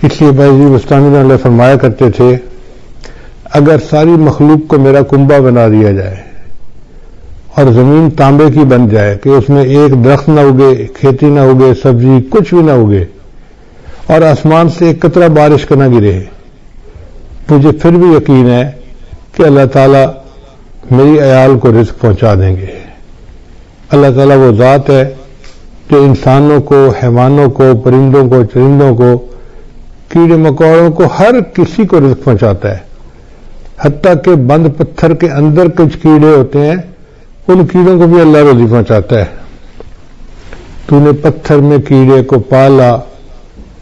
اس لیے بھائی مستعمل علیہ فرمایا کرتے تھے اگر ساری مخلوق کو میرا کنبہ بنا دیا جائے اور زمین تانبے کی بن جائے کہ اس میں ایک درخت نہ اگے، کھیتی نہ اگے، سبزی کچھ بھی نہ اگے، اور آسمان سے ایک قطرہ بارش کا نہ گرے، مجھے پھر بھی یقین ہے کہ اللہ تعالیٰ میری عیال کو رزق پہنچا دیں گے۔ اللہ تعالیٰ وہ ذات ہے جو انسانوں کو، حیوانوں کو، پرندوں کو، چرندوں کو، کیڑے مکوڑوں کو، ہر کسی کو رزق پہنچاتا ہے، حتیٰ کہ بند پتھر کے اندر کچھ کیڑے ہوتے ہیں ان کیڑوں کو بھی اللہ روزی پہنچاتا ہے۔ تو نے پتھر میں کیڑے کو پالا،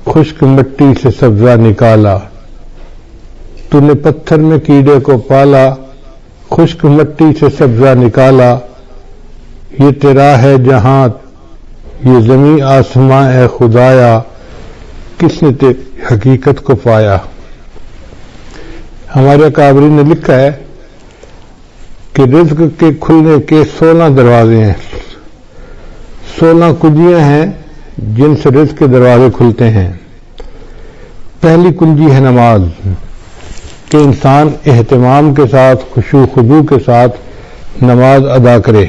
خشک مٹی سے سبزہ نکالا۔ تو نے پتھر میں کیڑے کو پالا، خشک مٹی سے سبزہ نکالا۔ یہ تیرا ہے جہاں، یہ زمین آسماں ہے خدایا، کس نے تیری حقیقت کو پایا۔ ہمارے اکابرین نے لکھا ہے کہ رزق کے کھلنے کے 16 دروازے ہیں، 16 کنجیاں ہیں جن سے رزق کے دروازے کھلتے ہیں۔ پہلی کنجی ہے نماز، کہ انسان اہتمام کے ساتھ، خشوع خضوع کے ساتھ نماز ادا کرے۔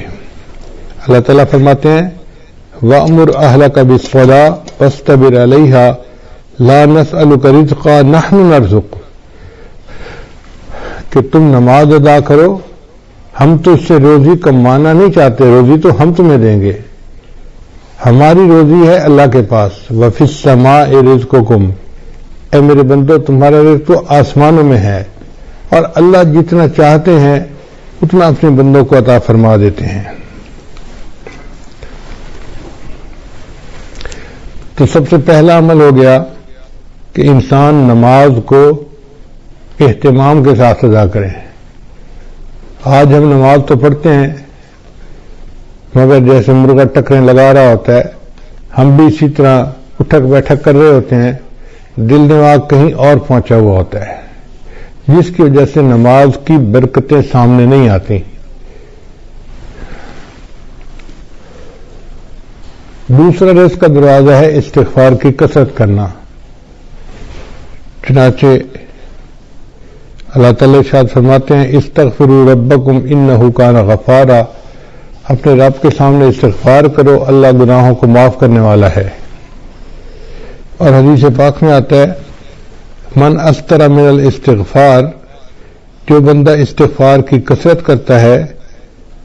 اللہ تعالیٰ فرماتے ہیں وَأْمُرْ أَهْلَكَ بِالصَّلَاةِ وَاسْتَبِرْ عَلَيْهَا لَا نَسْأَلُكَ رِزْقًا نَحْنُ نَرْزُقُكَ، کہ تم نماز ادا کرو، ہم تو اس سے روزی کمانا نہیں چاہتے، روزی تو ہم تمہیں دیں گے، ہماری روزی ہے اللہ کے پاس۔ وَفِي السَّمَاءِ رِزْقُكُمْ، اے میرے بندو تمہارا رزق تو آسمانوں میں ہے، اور اللہ جتنا چاہتے ہیں اتنا اپنے بندوں کو عطا فرما دیتے ہیں۔ تو سب سے پہلا عمل ہو گیا کہ انسان نماز کو اہتمام کے ساتھ ادا کریں۔ آج ہم نماز تو پڑھتے ہیں مگر جیسے مرغا ٹکریں لگا رہا ہوتا ہے، ہم بھی اسی طرح اٹھک بیٹھک کر رہے ہوتے ہیں، دل دماغ کہیں اور پہنچا ہوا ہوتا ہے، جس کی وجہ سے نماز کی برکتیں سامنے نہیں آتی۔ دوسرا رزق کا دروازہ ہے استغفار کی کثرت کرنا۔ چنانچہ اللہ تعالی ارشاد فرماتے ہیں استغفروا ربکم انہ کان غفارا، اپنے رب کے سامنے استغفار کرو، اللہ گناہوں کو معاف کرنے والا ہے۔ اور حدیث پاک میں آتا ہے من استر من الاستغفار، جو بندہ استغفار کی کثرت کرتا ہے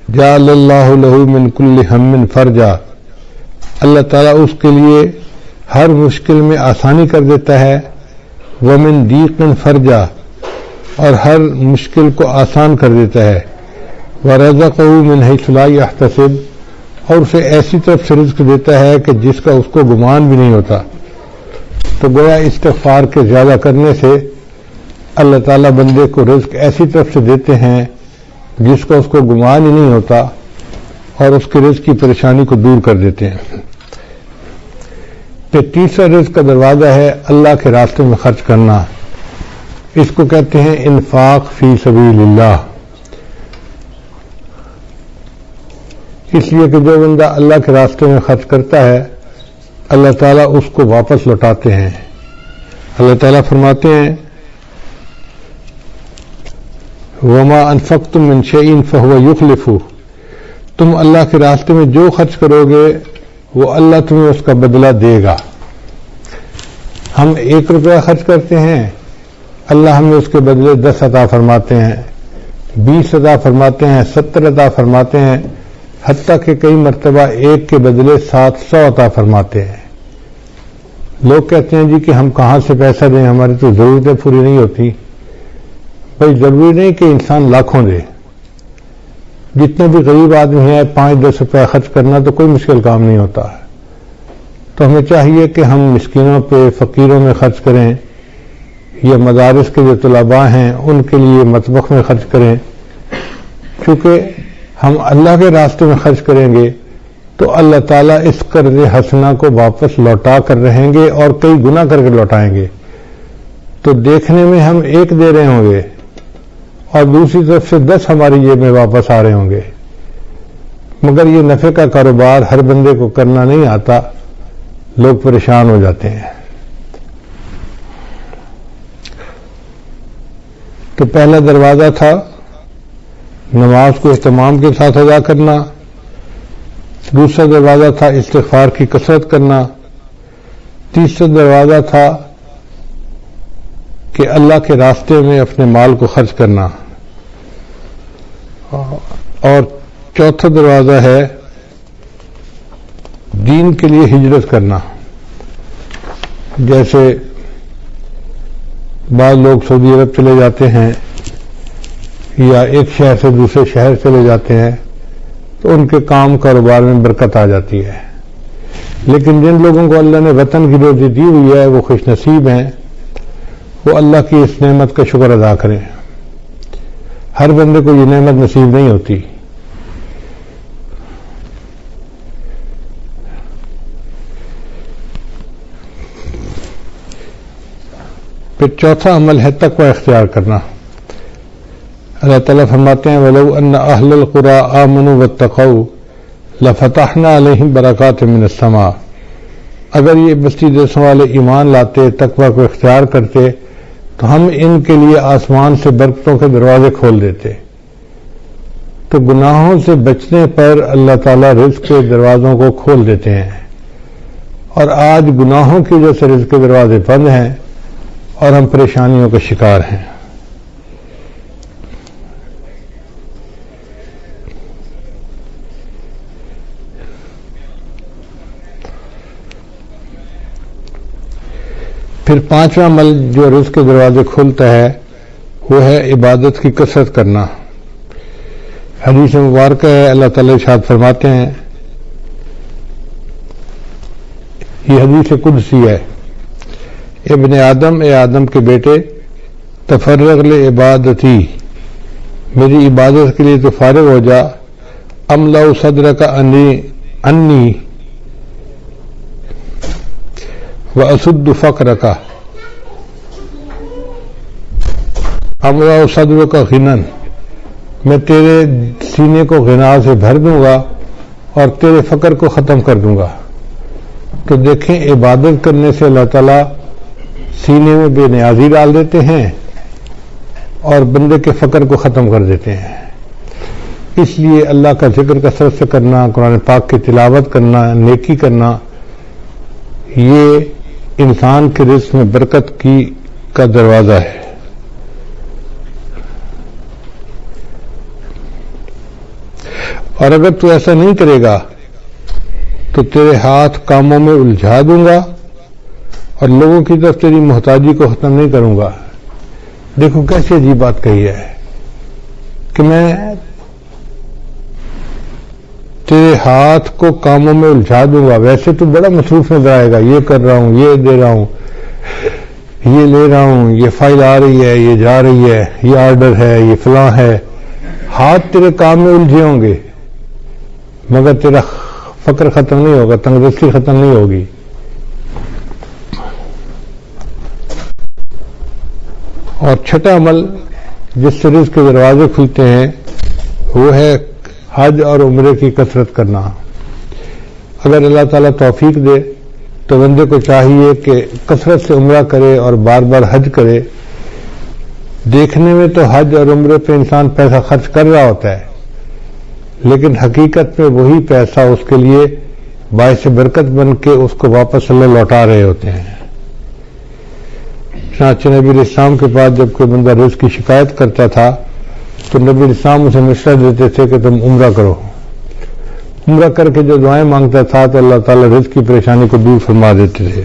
جعل اللہ لہ من کل ہم فرجا، اللہ تعالیٰ اس کے لیے ہر مشکل میں آسانی کر دیتا ہے، ومن ضیق فرجا، اور ہر مشکل کو آسان کر دیتا ہے، ورزقہ من حیث لا یحتسب، اور اسے ایسی طرف سے رزق دیتا ہے کہ جس کا اس کو گمان بھی نہیں ہوتا۔ تو گویا استغفار کے زیادہ کرنے سے اللہ تعالیٰ بندے کو رزق ایسی طرف سے دیتے ہیں جس کا اس کو گمان ہی نہیں ہوتا، اور اس کے رزق کی پریشانی کو دور کر دیتے ہیں۔ پھر تیسرا رزق کا دروازہ ہے اللہ کے راستے میں خرچ کرنا، اس کو کہتے ہیں انفاق فی سبیل اللہ۔ اس لیے کہ جو بندہ اللہ کے راستے میں خرچ کرتا ہے اللہ تعالیٰ اس کو واپس لوٹاتے ہیں۔ اللہ تعالیٰ فرماتے ہیں وما انفقتم من شیء فهو یخلفہ، تم اللہ کے راستے میں جو خرچ کرو گے وہ اللہ تمہیں اس کا بدلہ دے گا۔ ہم 1 روپیہ خرچ کرتے ہیں، اللہ ہمیں اس کے بدلے 10 عطا فرماتے ہیں، 20 عطا فرماتے ہیں، 70 عطا فرماتے ہیں، حتیٰ کہ کئی مرتبہ 1 کے بدلے 700 عطا فرماتے ہیں۔ لوگ کہتے ہیں جی کہ ہم کہاں سے پیسہ دیں، ہماری تو ضرورتیں پوری نہیں ہوتی۔ بھائی ضروری نہیں کہ انسان لاکھوں دے، جتنے بھی غریب آدمی ہیں 5-10 روپیہ خرچ کرنا تو کوئی مشکل کام نہیں ہوتا۔ تو ہمیں چاہیے کہ ہم مسکینوں پہ، فقیروں میں خرچ کریں، یا مدارس کے جو طلباء ہیں ان کے لیے مطبخ میں خرچ کریں۔ چونکہ ہم اللہ کے راستے میں خرچ کریں گے تو اللہ تعالیٰ اس قرض حسنہ کو واپس لوٹا کر رہیں گے اور کئی گنا کر کے لوٹائیں گے۔ تو دیکھنے میں ہم 1 دے رہے ہوں گے اور دوسری طرف سے 10 ہماری جیب میں واپس آ رہے ہوں گے، مگر یہ نفع کا کاروبار ہر بندے کو کرنا نہیں آتا، لوگ پریشان ہو جاتے ہیں۔ تو پہلا دروازہ تھا نماز کو اہتمام کے ساتھ ادا کرنا، دوسرا دروازہ تھا استغفار کی کثرت کرنا، تیسرا دروازہ تھا کہ اللہ کے راستے میں اپنے مال کو خرچ کرنا، اور چوتھا دروازہ ہے دین کے لیے ہجرت کرنا۔ جیسے بعض لوگ سعودی عرب چلے جاتے ہیں یا ایک شہر سے دوسرے شہر چلے جاتے ہیں تو ان کے کام کاروبار میں برکت آ جاتی ہے، لیکن جن لوگوں کو اللہ نے وطن کی روزی دی ہوئی ہے وہ خوش نصیب ہیں، وہ اللہ کی اس نعمت کا شکر ادا کریں۔ ہر بندے کو یہ نعمت نصیب نہیں ہوتی۔ پھر چوتھا عمل ہے تقوی اختیار کرنا۔ اللہ تعالیٰ فرماتے ہیں وَلَوْ أَنَّ أَهْلَ الْقُرَىٰ آمَنُوا وَاتَّقَوْا لَفَتَحْنَا عَلَيْهِمْ بَرَكَاتٍ مِّنَ السَّمَاءِ، اگر یہ بستی دیسوں والے ایمان لاتے، تقوی کو اختیار کرتے تو ہم ان کے لیے آسمان سے برکتوں کے دروازے کھول دیتے۔ تو گناہوں سے بچنے پر اللہ تعالیٰ رزق کے دروازوں کو کھول دیتے ہیں، اور آج گناہوں کی وجہ سے رزق کے دروازے بند ہیں اور ہم پریشانیوں کا شکار ہیں۔ پھر پانچواں عمل جو رزق کے دروازے کھولتا ہے وہ ہے عبادت کی کثرت کرنا۔ حدیث مبارکہ ہے، اللہ تعالیٰ ارشاد فرماتے ہیں، یہ حدیث قدسی ہے، ابن آدم، اے آدم کے بیٹے، تفرغ لعبادتی، میری عبادت کے لیے تو فارغ ہو جا، املأ صدرک انی واسد فقرک، املأ صدرک غنی، میں تیرے سینے کو غنا سے بھر دوں گا اور تیرے فقر کو ختم کر دوں گا۔ تو دیکھیں عبادت کرنے سے اللہ تعالیٰ سینے میں بے نیازی ڈال دیتے ہیں اور بندے کے فقر کو ختم کر دیتے ہیں۔ اس لیے اللہ کا ذکر کثرت سے کرنا، قرآن پاک کی تلاوت کرنا، نیکی کرنا، یہ انسان کے رزق میں برکت کا دروازہ ہے۔ اور اگر تو ایسا نہیں کرے گا تو تیرے ہاتھ کاموں میں الجھا دوں گا اور لوگوں کی طرف تیری محتاجی کو ختم نہیں کروں گا۔ دیکھو کیسی عجیب بات کہی ہے کہ میں تیرے ہاتھ کو کاموں میں الجھا دوں گا، ویسے تو بڑا مصروف نظر آئے گا، یہ کر رہا ہوں، یہ دے رہا ہوں، یہ لے رہا ہوں، یہ فائل آ رہی ہے، یہ جا رہی ہے، یہ آرڈر ہے، یہ فلاں ہے، ہاتھ تیرے کام میں الجھے ہوں گے مگر تیرا فقر ختم نہیں ہوگا، تنگدستی ختم نہیں ہوگی۔ اور چھٹا عمل جس سے رزق کے دروازے کھلتے ہیں وہ ہے حج اور عمرے کی کثرت کرنا۔ اگر اللہ تعالیٰ توفیق دے تو بندے کو چاہیے کہ کثرت سے عمرہ کرے اور بار بار حج کرے۔ دیکھنے میں تو حج اور عمرے پہ انسان پیسہ خرچ کر رہا ہوتا ہے، لیکن حقیقت میں وہی پیسہ اس کے لیے باعث برکت بن کے اس کو واپس اللہ لوٹا رہے ہوتے ہیں۔ چنانچہ نبی علیہ السلام کے پاس جب کوئی بندہ رزق کی شکایت کرتا تھا تو نبی علیہ السلام اسے مشورہ دیتے تھے کہ تم عمرہ کرو۔ عمرہ کر کے جو دعائیں مانگتا تھا تو اللہ تعالیٰ رزق کی پریشانی کو دور فرما دیتے تھے۔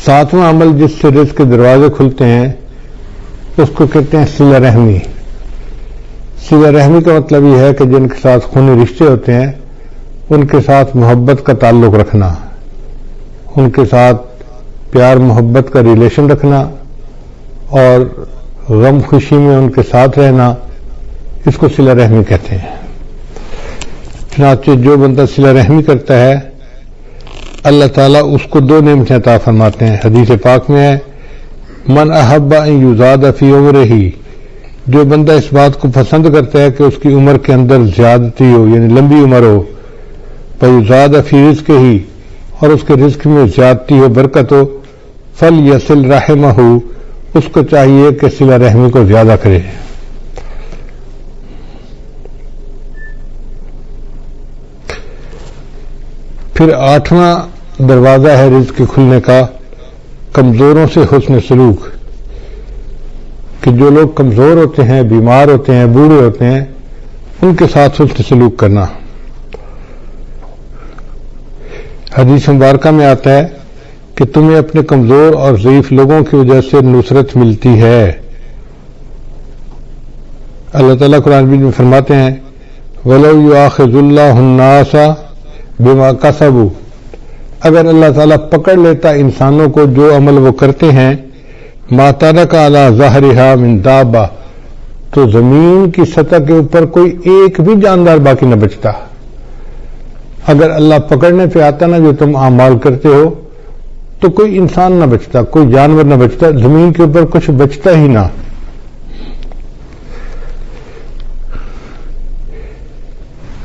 ساتواں عمل جس سے رزق کے دروازے کھلتے ہیں اس کو کہتے ہیں صلہ رحمی۔ صلہ رحمی کا مطلب یہ ہے کہ جن کے ساتھ خونی رشتے ہوتے ہیں ان کے ساتھ محبت کا تعلق رکھنا، ان کے ساتھ پیار محبت کا ریلیشن رکھنا اور غم خوشی میں ان کے ساتھ رہنا، اس کو صلہ رحمی کہتے ہیں۔ چنانچہ جو بندہ صلہ رحمی کرتا ہے اللہ تعالیٰ اس کو دو نعمتیں عطا فرماتے ہیں۔ حدیث پاک میں ہے من احب ان یزاد فی عمرہ، جو بندہ اس بات کو پسند کرتا ہے کہ اس کی عمر کے اندر زیادتی ہو یعنی لمبی عمر ہو، فیزاد فی رزقہ، اور اس کے رزق میں زیادتی ہو، برکت ہو، فَلْيَصِلْ رَحِمَهُ، اس کو چاہیے کہ صلہ رحمی کو زیادہ کرے۔ پھر 8واں دروازہ ہے رزق کے کھلنے کا، کمزوروں سے حسن سلوک، کہ جو لوگ کمزور ہوتے ہیں، بیمار ہوتے ہیں، بوڑھے ہوتے ہیں، ان کے ساتھ حسن سلوک کرنا۔ حدیث مبارکہ میں آتا ہے کہ تمہیں اپنے کمزور اور ضعیف لوگوں کی وجہ سے نصرت ملتی ہے۔ اللہ تعالیٰ قرآن میں فرماتے ہیں وَلَوْ يُؤَاخِذُ اللَّهُ النَّاسَ بِمَا كَسَبُوا، اگر اللہ تعالیٰ پکڑ لیتا انسانوں کو جو عمل وہ کرتے ہیں، مَا تَرَكَ عَلَى ظَهْرِهَا مِن دَابَّةٍ، تو زمین کی سطح کے اوپر کوئی ایک بھی جاندار باقی نہ بچتا۔ اگر اللہ پکڑنے پہ آتا نا جو تم اعمال کرتے ہو تو کوئی انسان نہ بچتا، کوئی جانور نہ بچتا، زمین کے اوپر کچھ بچتا ہی نہ۔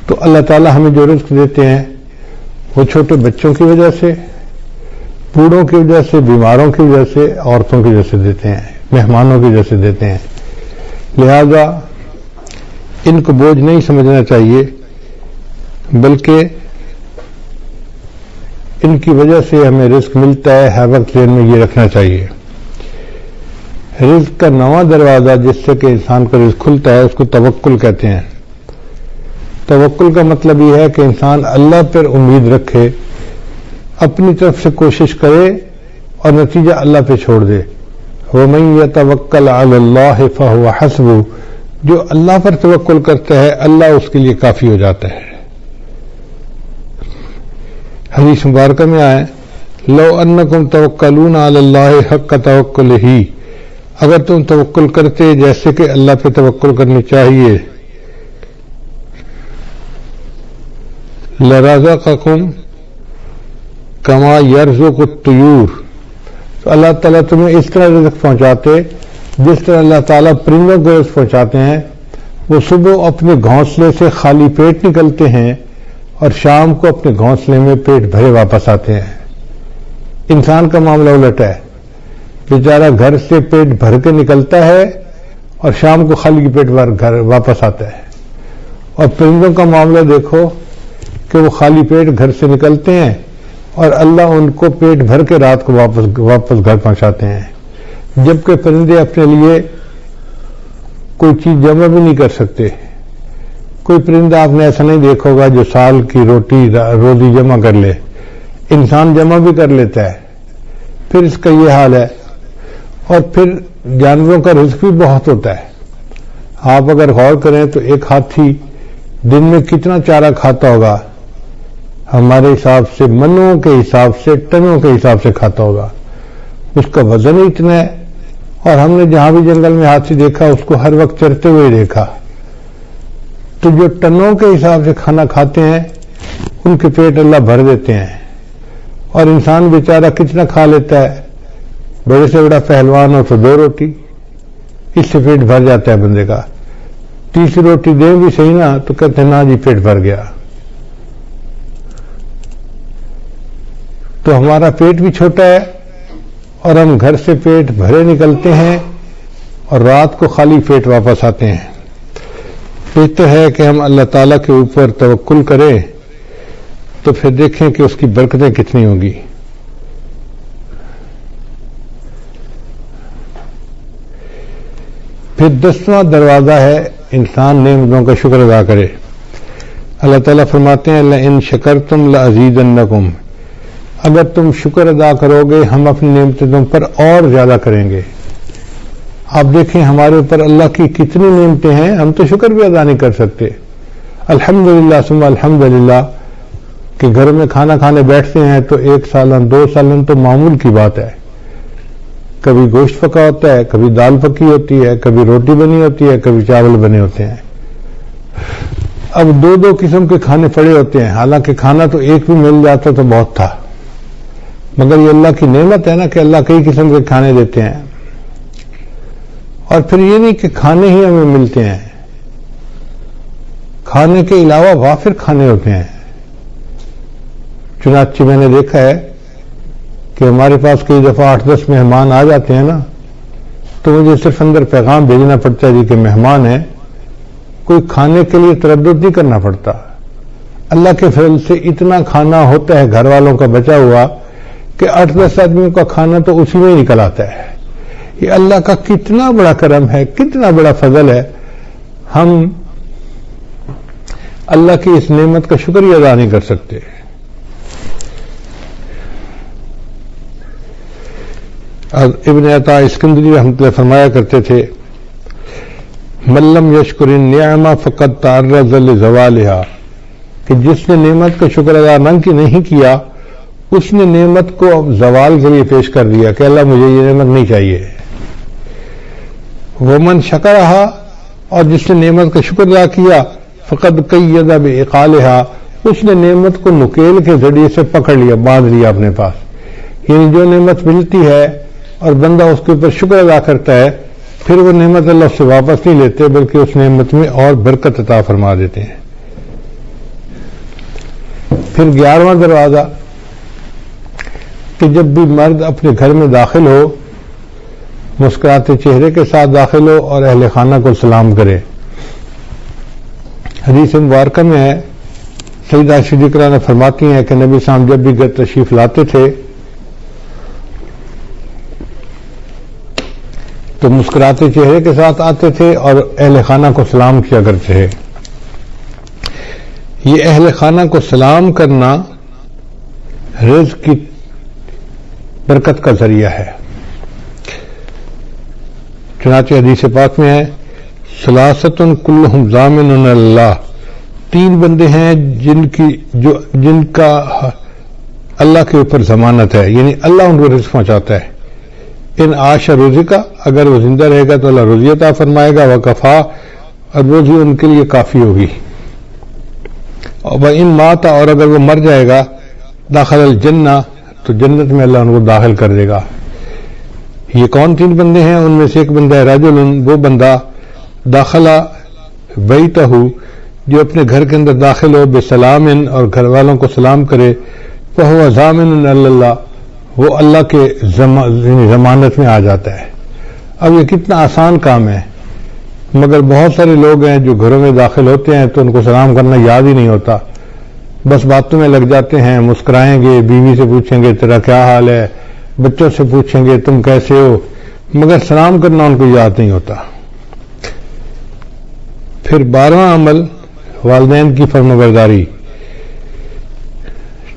تو اللہ تعالیٰ ہمیں جو رزق دیتے ہیں وہ چھوٹے بچوں کی وجہ سے، بوڑھوں کی وجہ سے، بیماروں کی وجہ سے، عورتوں کی وجہ سے دیتے ہیں، مہمانوں کی وجہ سے دیتے ہیں۔ لہذا ان کو بوجھ نہیں سمجھنا چاہیے، بلکہ ان کی وجہ سے ہمیں رزق ملتا ہے، ہر وقت ذہن میں یہ رکھنا چاہیے۔ رزق کا 9واں دروازہ جس سے کہ انسان کا رزق کھلتا ہے اس کو توکل کہتے ہیں۔ توکل کا مطلب یہ ہے کہ انسان اللہ پر امید رکھے، اپنی طرف سے کوشش کرے اور نتیجہ اللہ پہ چھوڑ دے۔ وَمَن يَتَوَكَّلْ عَلَى اللَّهِ فَهُوَ حَسْبُهُ، جو اللہ پر توکل کرتا ہے اللہ اس کے لیے کافی ہو جاتا ہے۔ حدیث مبارکہ میں آئے لَوْ أَنَّكُمْ تَوَكَّلُونَ عَلَى اللَّهِ حَقَّ تَوَكُّلِهِ، اگر تم توکل کرتے جیسے کہ اللہ پہ توکل کرنی چاہیے، لَرَزَقَكُمْ كَمَا يَرْزُقُ الطُّيُورُ، تو اللہ تعالیٰ تمہیں اس طرح رزق پہنچاتے جس طرح اللہ تعالیٰ پرندوں کو رزق پہنچاتے ہیں۔ وہ صبح اپنے گھونسلے سے خالی پیٹ نکلتے ہیں اور شام کو اپنے گھونسلے میں پیٹ بھرے واپس آتے ہیں۔ انسان کا معاملہ الٹ ہے، بیچارہ گھر سے پیٹ بھر کے نکلتا ہے اور شام کو خالی پیٹ گھر واپس آتا ہے۔ اور پرندوں کا معاملہ دیکھو کہ وہ خالی پیٹ گھر سے نکلتے ہیں اور اللہ ان کو پیٹ بھر کے رات کو واپس گھر پہنچاتے ہیں، جبکہ پرندے اپنے لیے کوئی چیز جمع بھی نہیں کر سکتے۔ کوئی پرندہ آپ نے ایسا نہیں دیکھا ہوگا جو سال کی روزی جمع کر لے، انسان جمع بھی کر لیتا ہے، پھر اس کا یہ حال ہے۔ اور پھر جانوروں کا رزق بھی بہت ہوتا ہے۔ آپ اگر غور کریں تو ایک ہاتھی دن میں کتنا چارہ کھاتا ہوگا، ہمارے حساب سے منوں کے حساب سے، ٹنوں کے حساب سے کھاتا ہوگا، اس کا وزن ہی اتنا ہے۔ اور ہم نے جہاں بھی جنگل میں ہاتھی دیکھا اس کو ہر وقت چرتے ہوئے دیکھا۔ تو جو ٹنوں کے حساب سے کھانا کھاتے ہیں ان کے پیٹ اللہ بھر دیتے ہیں، اور انسان بیچارہ کتنا کھا لیتا ہے، بڑے سے بڑا پہلوان ہو تو 2 روٹی، اس سے پیٹ بھر جاتا ہے بندے کا۔ تیسری روٹی دیں بھی صحیح نا تو کہتے ہیں نا جی پیٹ بھر گیا۔ تو ہمارا پیٹ بھی چھوٹا ہے اور ہم گھر سے پیٹ بھرے نکلتے ہیں اور رات کو خالی پیٹ واپس آتے ہیں۔ بہتر ہے کہ ہم اللہ تعالیٰ کے اوپر توکل کریں تو پھر دیکھیں کہ اس کی برکتیں کتنی ہوں گی۔ پھر 10واں دروازہ ہے انسان نعمتوں کا شکر ادا کرے۔ اللہ تعالیٰ فرماتے ہیں لَإِن شَكَرْتُمْ لَأَزِيدَنَّكُمْ، اگر تم شکر ادا کرو گے ہم اپنی نعمتیں تم پر اور زیادہ کریں گے۔ آپ دیکھیں ہمارے اوپر اللہ کی کتنی نعمتیں ہیں، ہم تو شکر بھی ادا نہیں کر سکتے۔ الحمدللہ ثم الحمدللہ کہ گھر میں کھانا کھانے بیٹھتے ہیں تو 1 سالن 2 سالن تو معمول کی بات ہے۔ کبھی گوشت پکا ہوتا ہے، کبھی دال پکی ہوتی ہے، کبھی روٹی بنی ہوتی ہے، کبھی چاول بنے ہوتے ہیں۔ اب 2 قسم کے کھانے پڑے ہوتے ہیں، حالانکہ کھانا تو ایک بھی مل جاتا تو بہت تھا، مگر یہ اللہ کی نعمت ہے نا کہ اللہ کئی قسم کے کھانے دیتے ہیں۔ اور پھر یہ نہیں کہ کھانے ہی ہمیں ملتے ہیں، کھانے کے علاوہ وافر کھانے ہوتے ہیں۔ چنانچہ میں نے دیکھا ہے کہ ہمارے پاس کئی دفعہ 8-10 مہمان آ جاتے ہیں نا، تو مجھے صرف اندر پیغام بھیجنا پڑتا ہے جی کہ مہمان ہیں، کوئی کھانے کے لیے تردد نہیں کرنا پڑتا. اللہ کے فضل سے اتنا کھانا ہوتا ہے گھر والوں کا بچا ہوا کہ 8-10 آدمیوں کا کھانا تو اسی میں نکل آتا ہے. یہ اللہ کا کتنا بڑا کرم ہے، کتنا بڑا فضل ہے. ہم اللہ کی اس نعمت کا شکریہ ادا نہیں کر سکتے. ابن عطا اسکندری رحمۃ اللہ فرمایا کرتے تھے، من لم یشکر النعمہ فقد تعرض لزوالہا، کہ جس نے نعمت کا شکر ادا نہیں کیا اس نے نعمت کو زوال کے لیے پیش کر دیا کہ اللہ مجھے یہ نعمت نہیں چاہیے. ومن شکرہا، اور جس نے نعمت کا شکر ادا کیا فقد قید بعقالہا، اس نے نعمت کو نکیل کے ذریعے سے پکڑ لیا، باندھ لیا اپنے پاس. یعنی جو نعمت ملتی ہے اور بندہ اس کے اوپر شکر ادا کرتا ہے، پھر وہ نعمت اللہ اس سے واپس نہیں لیتے بلکہ اس نعمت میں اور برکت عطا فرما دیتے ہیں. پھر 11واں دروازہ کہ جب بھی مرد اپنے گھر میں داخل ہو مسکراتے چہرے کے ساتھ داخل ہو اور اہل خانہ کو سلام کرے. حدیث مبارکہ میں ہے، سیدہ صدیقہ نے فرماتی ہیں کہ نبی صاحب جب بھی گھر تشریف لاتے تھے تو مسکراتے چہرے کے ساتھ آتے تھے اور اہل خانہ کو سلام کیا کرتے تھے. یہ اہل خانہ کو سلام کرنا رزق کی برکت کا ذریعہ ہے. چنانچہ حدیث پاک میں ہے، ثلاثۃ کلہم ضامن اللہ، 3 بندے ہیں جن کا اللہ کے اوپر ضمانت ہے، یعنی اللہ ان کو رزق پہنچاتا ہے. ان عاش رزقا، اگر وہ زندہ رہے گا تو اللہ روزی عطا فرمائے گا، وکفا، اور روزی ان کے لیے کافی ہوگی. اور ان مات، اور اگر وہ مر جائے گا، داخل الجنہ، تو جنت میں اللہ ان کو داخل کر دے گا. یہ کون 3 بندے ہیں؟ ان میں سے ایک بندہ ہے رجل، وہ بندہ داخلہ بیتہ، جو اپنے گھر کے اندر داخل ہو بسلام، اور گھر والوں کو سلام کرے، فہو ضامن اللہ، وہ اللہ کے ضمانت میں آ جاتا ہے. اب یہ کتنا آسان کام ہے، مگر بہت سارے لوگ ہیں جو گھروں میں داخل ہوتے ہیں تو ان کو سلام کرنا یاد ہی نہیں ہوتا، بس باتوں میں لگ جاتے ہیں. مسکرائیں گے، بیوی سے پوچھیں گے تیرا کیا حال ہے، بچوں سے پوچھیں گے تم کیسے ہو، مگر سلام کرنا ان کو یاد نہیں ہوتا. پھر 12واں عمل والدین کی فرمانبرداری.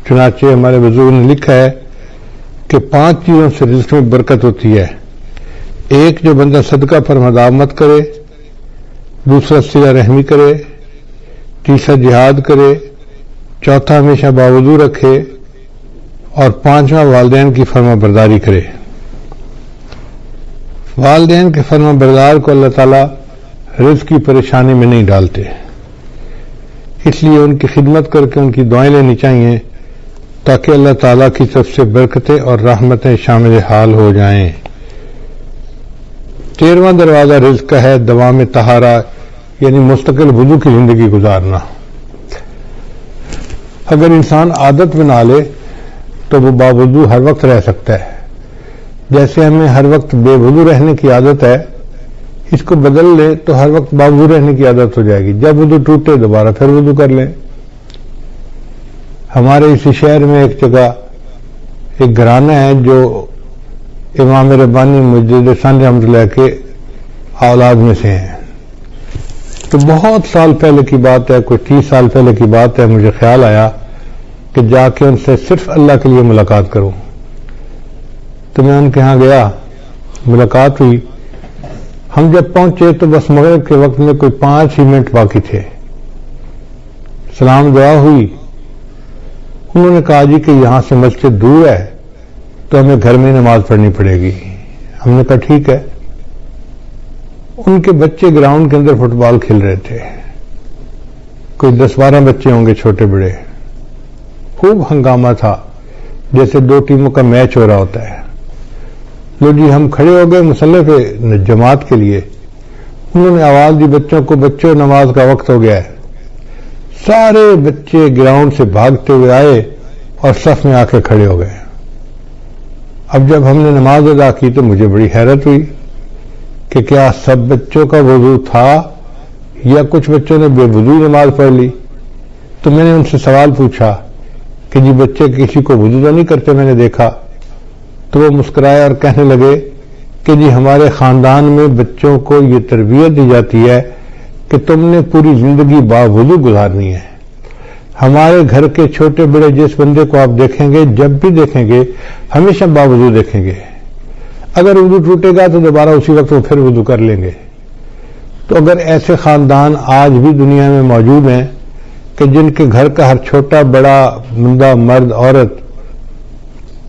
چنانچہ ہمارے بزرگ نے لکھا ہے کہ 5 چیزوں سے رزق میں برکت ہوتی ہے. ایک، جو بندہ صدقہ پر مداومت کرے، دوسرا صلہ رحمی کرے، تیسرا جہاد کرے، چوتھا ہمیشہ باوضو رکھے، اور 5واں والدین کی فرما برداری کرے. والدین کے فرما بردار کو اللہ تعالیٰ رزق کی پریشانی میں نہیں ڈالتے، اس لیے ان کی خدمت کر کے ان کی دعائیں لینی چاہیے تاکہ اللہ تعالیٰ کی طرف سے برکتیں اور رحمتیں شامل حال ہو جائیں. 13واں دروازہ رزق کا ہے دوام طہارہ، یعنی مستقل وضو کی زندگی گزارنا. اگر انسان عادت بنا لے تو وہ باوضو ہر وقت رہ سکتا ہے. جیسے ہمیں ہر وقت بے وضو رہنے کی عادت ہے، اس کو بدل لے تو ہر وقت باوضو رہنے کی عادت ہو جائے گی. جب وضو ٹوٹے دوبارہ پھر وضو کر لیں. ہمارے اسی شہر میں ایک جگہ ایک گھرانہ ہے جو امام ربانی مجدد ثانی رحمۃ اللہ کے اولاد میں سے ہیں. تو بہت سال پہلے کی بات ہے، کوئی 30 سال پہلے کی بات ہے، مجھے خیال آیا کہ جا کے ان سے صرف اللہ کے لیے ملاقات کروں. تو میں ان کے ہاں گیا، ملاقات ہوئی. ہم جب پہنچے تو بس مغرب کے وقت میں کوئی 5 ہی منٹ باقی تھے. سلام دعا ہوئی. انہوں نے کہا جی کہ یہاں سے مسجد دور ہے تو ہمیں گھر میں نماز پڑھنی پڑے گی. ہم نے کہا ٹھیک ہے. ان کے بچے گراؤنڈ کے اندر فٹ بال کھیل رہے تھے، کوئی 10-12 بچے ہوں گے چھوٹے بڑے. خوب ہنگامہ تھا، جیسے 2 ٹیموں کا میچ ہو رہا ہوتا ہے. لو جی ہم کھڑے ہو گئے مصلی پہ جماعت کے لیے. انہوں نے آواز دی بچوں کو، بچوں نماز کا وقت ہو گیا ہے. سارے بچے گراؤنڈ سے بھاگتے ہوئے آئے اور صف میں آ کے کھڑے ہو گئے. اب جب ہم نے نماز ادا کی تو مجھے بڑی حیرت ہوئی کہ کیا سب بچوں کا وضو تھا یا کچھ بچوں نے بے وضو نماز پڑھ لی. تو میں نے ان سے سوال پوچھا کہ جی بچے کسی کو وضو تو نہیں کرتے میں نے دیکھا. تو وہ مسکرائے اور کہنے لگے کہ جی ہمارے خاندان میں بچوں کو یہ تربیت دی جاتی ہے کہ تم نے پوری زندگی باوضو گزارنی ہے. ہمارے گھر کے چھوٹے بڑے جس بندے کو آپ دیکھیں گے جب بھی دیکھیں گے ہمیشہ باوضو دیکھیں گے. اگر وضو ٹوٹے گا تو دوبارہ اسی وقت وہ پھر وضو کر لیں گے. تو اگر ایسے خاندان آج بھی دنیا میں موجود ہیں کہ جن کے گھر کا ہر چھوٹا بڑا بندہ مرد عورت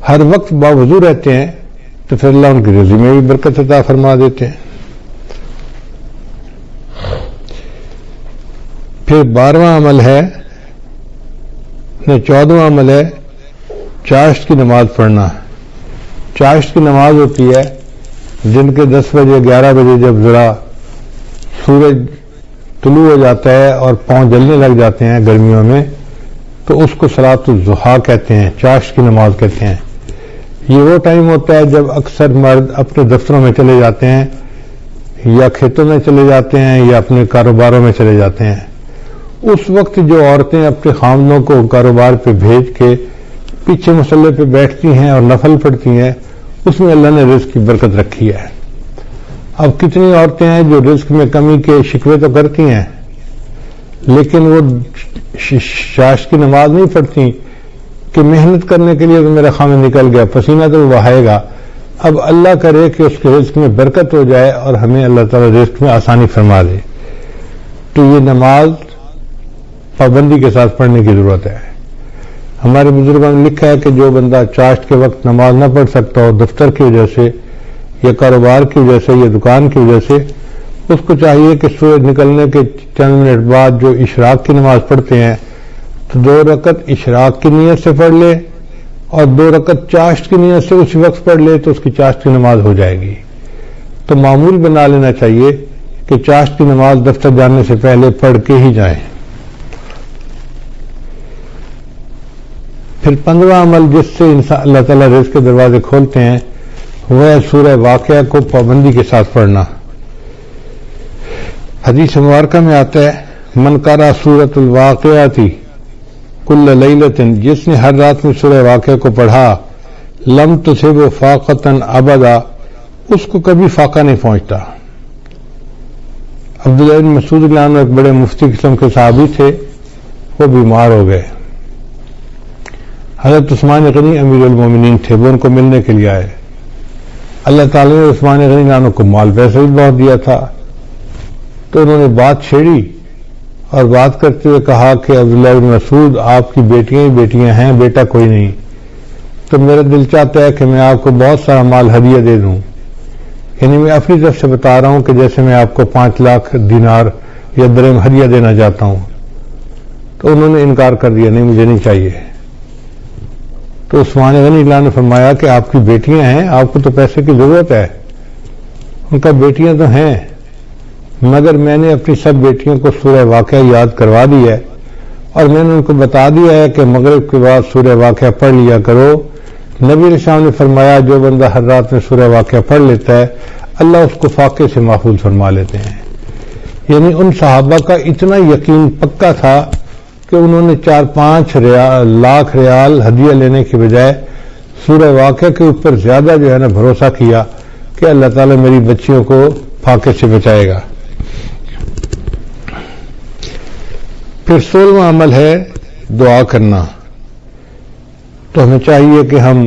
ہر وقت باوضو رہتے ہیں تو پھر اللہ ان کی رزق میں بھی برکت عطا فرما دیتے ہیں. پھر 12واں عمل ہے 14واں عمل ہے چاشت کی نماز پڑھنا. چاشت کی نماز ہوتی ہے دن کے 10 بجے 11 بجے جب ذرا سورج طلوع ہو جاتا ہے اور پاؤں جلنے لگ جاتے ہیں گرمیوں میں تو اس کو صلاۃ الضحیٰ کہتے ہیں, چاشت کی نماز کہتے ہیں. یہ وہ ٹائم ہوتا ہے جب اکثر مرد اپنے دفتروں میں چلے جاتے ہیں یا کھیتوں میں چلے جاتے ہیں یا اپنے کاروباروں میں چلے جاتے ہیں. اس وقت جو عورتیں اپنے خامدوں کو کاروبار پہ بھیج کے پیچھے مصلے پہ بیٹھتی ہیں اور نفل پڑھتی ہیں اس میں اللہ نے رزق کی برکت رکھی ہے. اب کتنی عورتیں ہیں جو رزق میں کمی کے شکوے تو کرتی ہیں لیکن وہ چاشت کی نماز نہیں پڑھتی کہ محنت کرنے کے لیے تو میرا خامد نکل گیا, پسینہ تو وہ بہائے گا. اب اللہ کرے کہ اس کے رزق میں برکت ہو جائے اور ہمیں اللہ تعالیٰ رزق میں آسانی فرما دے. تو یہ نماز پابندی کے ساتھ پڑھنے کی ضرورت ہے. ہمارے بزرگوں نے لکھا ہے کہ جو بندہ چاشت کے وقت نماز نہ پڑھ سکتا ہو دفتر کی وجہ سے یا کاروبار کی وجہ سے یا دکان کی وجہ سے اس کو چاہیے کہ سورج نکلنے کے چند منٹ بعد جو اشراق کی نماز پڑھتے ہیں تو 2 رکعت اشراق کی نیت سے پڑھ لے اور 2 رکعت چاشت کی نیت سے اسی وقت پڑھ لے تو اس کی چاشت کی نماز ہو جائے گی. تو معمول بنا لینا چاہیے کہ چاشت کی نماز دفتر جانے سے پہلے پڑھ کے ہی جائیں. پھر 15واں عمل جس سے انسان اللہ تعالیٰ رزق کے دروازے کھولتے ہیں وہ ہے سورہ واقعہ کو پابندی کے ساتھ پڑھنا. حدیث مبارکہ میں آتا ہے من قرأ سورۃ الواقعہ کل لیلۃ, جس نے ہر رات میں سورہ واقعہ کو پڑھا لم تصب فاقۃ ابدا, اس کو کبھی فاقہ نہیں پہنچتا. عبداللہ بن مسعود رضی اللہ عنہ ایک بڑے مفتی قسم کے صحابی تھے, وہ بیمار ہو گئے. حضرت عثمان غنی امیر المومنین تھے, وہ ان کو ملنے کے لیے آئے. اللہ تعالیٰ نے عثمان غنی رضی اللہ عنہ کو مال پیسہ بھی بہت دیا تھا تو انہوں نے بات چھیڑی اور بات کرتے ہوئے کہا کہ عبداللہ بن مسعود آپ کی بیٹیاں ہی بیٹیاں ہیں, بیٹا کوئی نہیں. تو میرا دل چاہتا ہے کہ میں آپ کو بہت سارا مال ہدیہ دے دوں. یعنی میں اپنی طرف سے بتا رہا ہوں کہ جیسے میں آپ کو 5 لاکھ دینار یا درہم ہدیہ دینا چاہتا ہوں. تو انہوں نے انکار کر دیا, نہیں مجھے نہیں چاہیے. تو عثمان غنی اللہ نے فرمایا کہ آپ کی بیٹیاں ہیں, آپ کو تو پیسے کی ضرورت ہے. ان کا بیٹیاں تو ہیں مگر میں نے اپنی سب بیٹیوں کو سورہ واقعہ یاد کروا دی ہے اور میں نے ان کو بتا دیا ہے کہ مغرب کے بعد سورہ واقعہ پڑھ لیا کرو. نبی علیہ السلام نے فرمایا جو بندہ ہر رات میں سورہ واقعہ پڑھ لیتا ہے اللہ اس کو فاقے سے محفوظ فرما لیتے ہیں. یعنی ان صحابہ کا اتنا یقین پکا تھا کہ انہوں نے 4-5 لاکھ ریال ہدیہ لینے کے بجائے سورہ واقعہ کے اوپر زیادہ جو ہے نا بھروسہ کیا کہ اللہ تعالیٰ میری بچیوں کو فاقے سے بچائے گا. پھر 16واں عمل ہے دعا کرنا. تو ہمیں چاہیے کہ ہم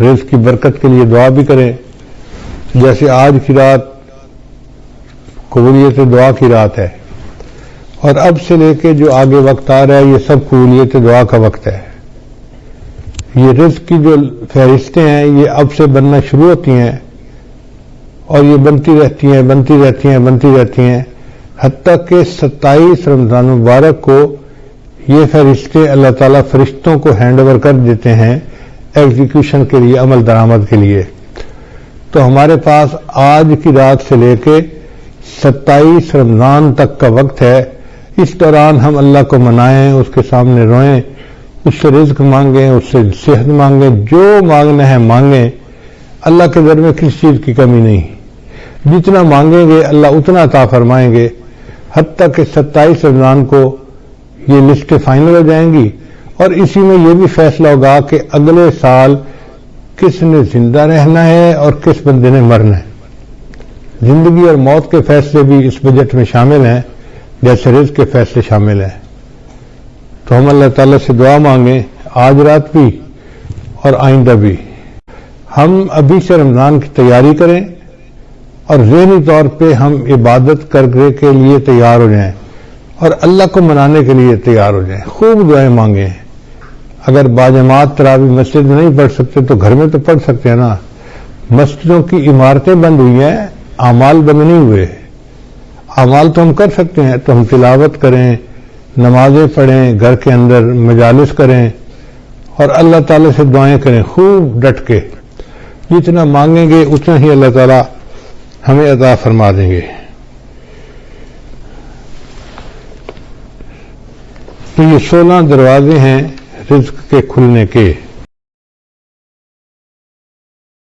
رزق کی برکت کے لیے دعا بھی کریں. جیسے آج کی رات قبولیت دعا کی رات ہے اور اب سے لے کے جو آگے وقت آ رہا ہے یہ سب قبولیت دعا کا وقت ہے. یہ رزق کی جو فہرستیں ہیں یہ اب سے بننا شروع ہوتی ہیں اور یہ بنتی رہتی ہیں بنتی رہتی ہیں بنتی رہتی ہیں حتیٰ کہ 27 رمضان مبارک کو یہ فہرستیں اللہ تعالیٰ فرشتوں کو ہینڈ اوور کر دیتے ہیں ایگزیکیوشن کے لیے, عمل درآمد کے لیے. تو ہمارے پاس آج کی رات سے لے کے 27 رمضان تک کا وقت ہے. اس دوران ہم اللہ کو منائیں, اس کے سامنے روئیں, اس سے رزق مانگیں, اس سے صحت مانگیں, جو مانگنا ہے مانگیں. اللہ کے در میں کسی چیز کی کمی نہیں. جتنا مانگیں گے اللہ اتنا عطا فرمائیں گے. حتیٰ کہ 27 رمضان کو یہ لسٹ فائنل ہو جائیں گی اور اسی میں یہ بھی فیصلہ ہوگا کہ اگلے سال کس نے زندہ رہنا ہے اور کس بندے نے مرنا ہے. زندگی اور موت کے فیصلے بھی اس بجٹ میں شامل ہیں جیسے رزق کے فیصلے شامل ہیں. تو ہم اللہ تعالیٰ سے دعا مانگیں آج رات بھی اور آئندہ بھی. ہم ابھی سے رمضان کی تیاری کریں اور ذہنی طور پہ ہم عبادت کرنے کے لیے تیار ہو جائیں اور اللہ کو منانے کے لیے تیار ہو جائیں. خوب دعائیں مانگیں. اگر باجماعت تراویح مسجد میں نہیں پڑھ سکتے تو گھر میں تو پڑھ سکتے ہیں نا. مسجدوں کی عمارتیں بند ہوئی ہیں، اعمال بند نہیں ہوئے. اعمال تو ہم کر سکتے ہیں، تو ہم تلاوت کریں، نمازیں پڑھیں، گھر کے اندر مجالس کریں اور اللہ تعالی سے دعائیں کریں خوب ڈٹ کے. جتنا مانگیں گے اتنا ہی اللہ تعالیٰ ہمیں عطا فرما دیں گے. تو یہ 16 دروازے ہیں رزق کے کھلنے کے.